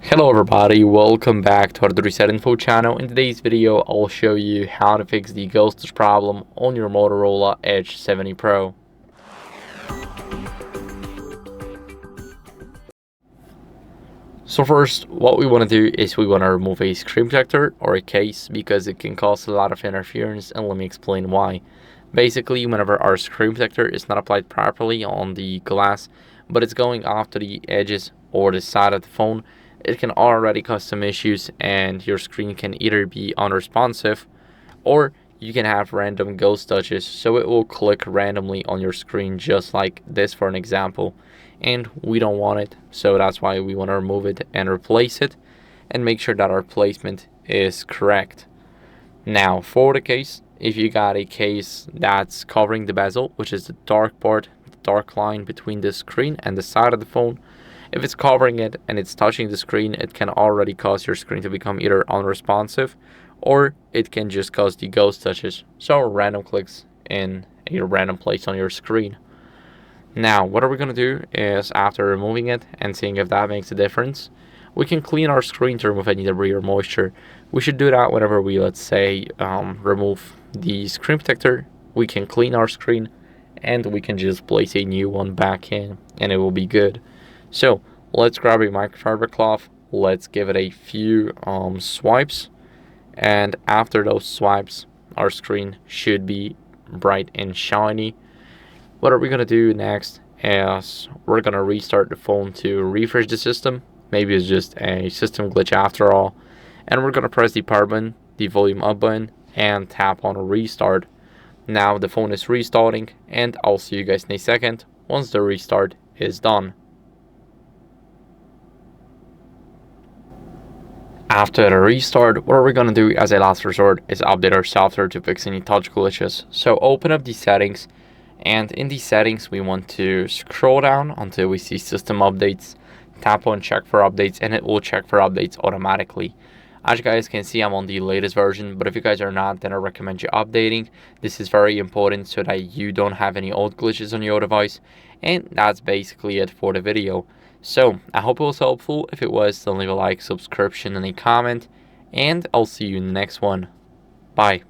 Hello everybody, welcome back to HardReset.Info channel. In today's video, I'll show you how to fix the ghostage problem on your Motorola Edge 70 Pro. So first, what we want to do is we want to remove a screen protector or a case because it can cause a lot of interference, and let me explain why. Basically, whenever our screen protector is not applied properly on the glass, but it's going off to the edges or the side of the phone, it can already cause some issues, and your screen can either be unresponsive or you can have random ghost touches, so it will click randomly on your screen just like this for an example, and we don't want it, so that's why we want to remove it and replace it and make sure that our placement is correct. Now for the case, if you got a case that's covering the bezel, which is the dark part, the dark line between the screen and the side of the phone, if it's covering it and it's touching the screen, it can already cause your screen to become either unresponsive or it can just cause the ghost touches, so random clicks in a random place on your screen. Now what are we going to do is, after removing it and seeing if that makes a difference, we can clean our screen to remove any debris or moisture. We should do that whenever we, let's say, remove the screen protector. We can clean our screen and we can just place a new one back in and it will be good. So let's grab a microfiber cloth, let's give it a few swipes, and after those swipes our screen should be bright and shiny. What are we going to do next is we're going to restart the phone to refresh the system. Maybe it's just a system glitch after all, and we're going to press the power button, the volume up button, and tap on restart. Now the phone is restarting, and I'll see you guys in a second once the restart is done. After the restart, what we're going to do as a last resort is update our software to fix any touch glitches. So open up the settings, and in the settings we want to scroll down until we see system updates, tap on check for updates, and it will check for updates automatically. As you guys can see, I'm on the latest version, but if you guys are not, then I recommend you updating. This is very important so that you don't have any old glitches on your device. And that's basically it for the video. So I hope it was helpful. If it was, then leave a like, subscription, and a comment, and I'll see you in the next one. Bye.